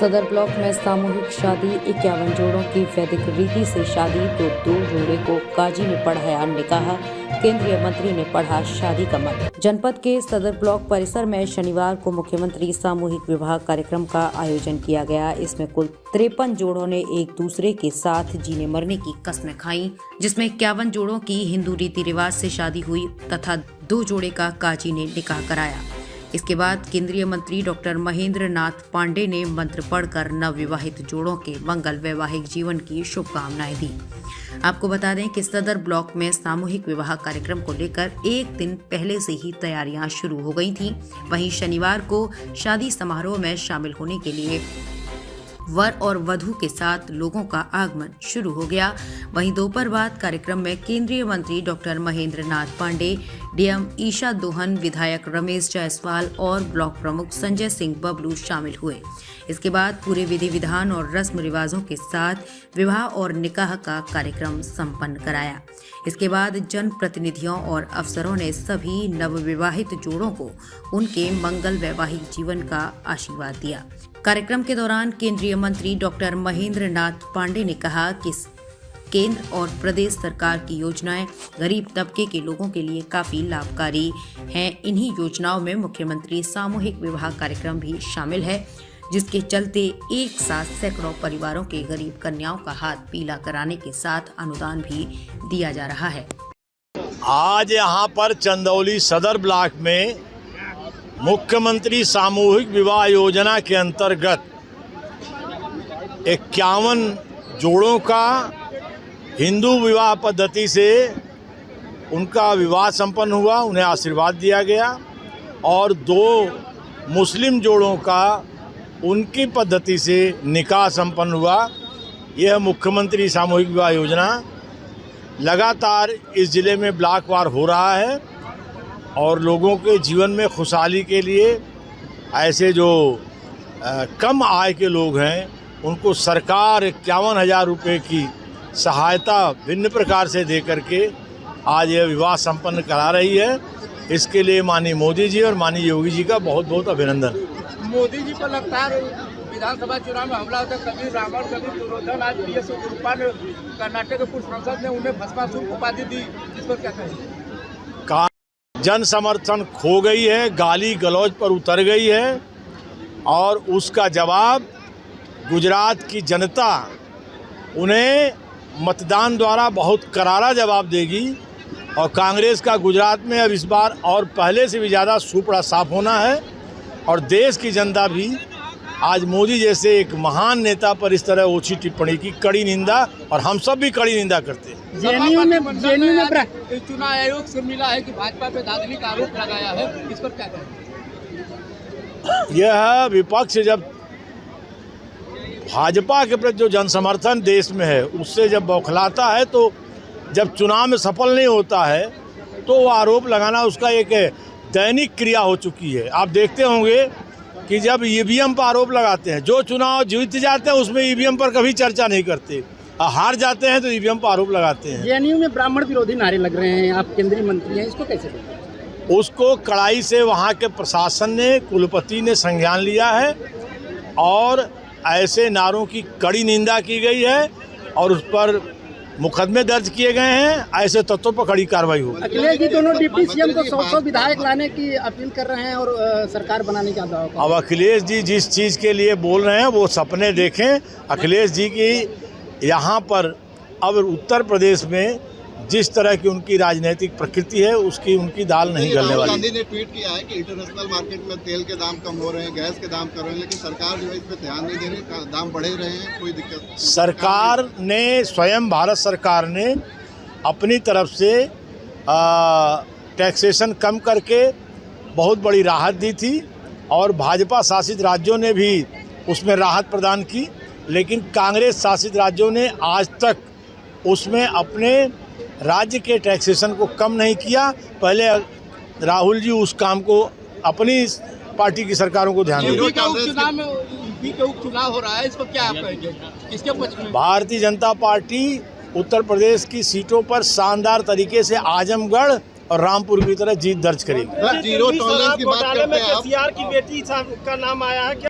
सदर ब्लॉक में सामूहिक शादी 51 जोड़ों की वैदिक रीति से शादी तो 2 जोड़े को काजी ने पढ़ाया निकाह। केंद्रीय मंत्री ने पढ़ा शादी का मंत्र। जनपद के सदर ब्लॉक परिसर में शनिवार को मुख्यमंत्री सामूहिक विवाह कार्यक्रम का आयोजन किया गया। इसमें कुल 53 जोड़ों ने एक दूसरे के साथ जीने मरने की कस्में खाई, जिसमें 51 जोड़ों की हिंदू रीति रिवाज से शादी हुई तथा 2 जोड़े का काजी ने निकाह कराया। इसके बाद केंद्रीय मंत्री डॉक्टर महेंद्र नाथ पांडे ने मंत्र पढ़कर नवविवाहित जोड़ों के मंगल वैवाहिक जीवन की शुभकामनाएं दी। आपको बता दें कि सदर ब्लॉक में सामूहिक विवाह कार्यक्रम को लेकर एक दिन पहले से ही तैयारियां शुरू हो गई थीं। वहीं शनिवार को शादी समारोह में शामिल होने के लिए वर और वधू के साथ लोगों का आगमन शुरू हो गया। वहीं दोपहर बाद कार्यक्रम में केंद्रीय मंत्री डॉक्टर महेंद्र नाथ पांडे, डीएम ईशा दोहन, विधायक रमेश जायसवाल और ब्लॉक प्रमुख संजय सिंह बबलू शामिल हुए। इसके बाद पूरे विधि विधान और रस्म रिवाजों के साथ विवाह और निकाह का कार्यक्रम संपन्न कराया। इसके बाद जनप्रतिनिधियों और अफसरों ने सभी नवविवाहित जोड़ों को उनके मंगल वैवाहिक जीवन का आशीर्वाद दिया। कार्यक्रम के दौरान केंद्रीय मंत्री डॉक्टर महेंद्र नाथ पांडे ने कहा कि केंद्र और प्रदेश सरकार की योजनाएं गरीब तबके के लोगों के लिए काफी लाभकारी हैं। इन्हीं योजनाओं में मुख्यमंत्री सामूहिक विवाह कार्यक्रम भी शामिल है, जिसके चलते एक साथ सैकड़ों परिवारों के गरीब कन्याओं का हाथ पीला कराने के साथ अनुदान भी दिया जा रहा है। आज यहाँ पर चंदौली सदर ब्लॉक में मुख्यमंत्री सामूहिक विवाह योजना के अंतर्गत 51 जोड़ों का हिंदू विवाह पद्धति से उनका विवाह संपन्न हुआ, उन्हें आशीर्वाद दिया गया, और 2 मुस्लिम जोड़ों का उनकी पद्धति से निकाह संपन्न हुआ। यह मुख्यमंत्री सामूहिक विवाह योजना लगातार इस ज़िले में ब्लॉकवार हो रहा है और लोगों के जीवन में खुशहाली के लिए ऐसे जो कम आय के लोग हैं उनको सरकार 51,000 रुपये की सहायता भिन्न प्रकार से दे करके आज यह विवाह संपन्न करा रही है। इसके लिए माननीय मोदी जी और माननीय योगी जी का बहुत बहुत अभिनंदन। मोदी जी पर लगातार विधानसभा चुनाव में हमला होता, कभी रावण कभी दुर्योधन, आज PS येदियुरप्पा ने कर्नाटक के पूर्व सांसद ने उन्हें भस्मासुर उपाधि दी, इस पर क्या कहें? जन समर्थन खो गई है, गाली गलौज पर उतर गई है और उसका जवाब गुजरात की जनता उन्हें मतदान द्वारा बहुत करारा जवाब देगी। और कांग्रेस का गुजरात में अब इस बार और पहले से भी ज़्यादा सुपड़ा साफ होना है और देश की जनता भी आज मोदी जैसे एक महान नेता पर इस तरह ओछी टिप्पणी की कड़ी निंदा, और हम सब भी कड़ी निंदा करते हैं। जेएनयू में चुनाव आयोग से मिला है कि भाजपा पे धांधली का आरोप लगाया है, इस पर क्या कहें? यह विपक्ष जब भाजपा के प्रति जो जनसमर्थन देश में है उससे जब बौखलाता है, तो जब चुनाव में सफल नहीं होता है तो वो आरोप लगाना उसका एक दैनिक क्रिया हो चुकी है। आप देखते होंगे कि जब ईवीएम पर आरोप लगाते हैं, जो चुनाव जीत जाते हैं उसमें ईवीएम पर कभी चर्चा नहीं करते, हार जाते हैं तो ईवीएम पर आरोप लगाते हैं। जेएनयू में ब्राह्मण विरोधी नारे लग रहे हैं, आप केंद्रीय मंत्री हैं, इसको कैसे देखते? उसको कड़ाई से वहाँ के प्रशासन ने, कुलपति ने संज्ञान लिया है और ऐसे नारों की कड़ी निंदा की गई है और उस पर मुकदमे दर्ज किए गए हैं। ऐसे तत्वों पर कड़ी कार्रवाई होगी। अखिलेश जी दोनों डिप्टी सीएम को 100 विधायक लाने की अपील कर रहे हैं और सरकार बनाने का दावा। अब अखिलेश जी जिस चीज़ के लिए बोल रहे हैं वो सपने देखें। अखिलेश जी की यहाँ पर अब उत्तर प्रदेश में जिस तरह की उनकी राजनीतिक प्रकृति है उसकी उनकी दाल नहीं गलने वाली। गांधी ने ट्वीट किया है कि इंटरनेशनल मार्केट में तेल के दाम कम हो रहे हैं, गैस के दाम कम हो रहे हैं, लेकिन सरकार जो है इस पर ध्यान नहीं दे रही, दाम बढ़े रहे हैं, कोई दिक्कत? सरकार ने स्वयं, भारत सरकार ने अपनी तरफ से टैक्सेशन कम करके बहुत बड़ी राहत दी थी और भाजपा शासित राज्यों ने भी उसमें राहत प्रदान की, लेकिन कांग्रेस शासित राज्यों ने आज तक उसमें अपने राज्य के टैक्सेशन को कम नहीं किया। पहले राहुल जी उस काम को अपनी पार्टी की सरकारों को ध्यान दें। चुनाव हो रहा है, इस पर क्या आप कहेंगे? किसके पक्ष में? भारतीय जनता पार्टी उत्तर प्रदेश की सीटों पर शानदार तरीके से आजमगढ़ और रामपुर की तरह जीत दर्ज करेगी। जीरो टॉलरेंस की बात करते हैं आप। की बेटी का नाम आया है।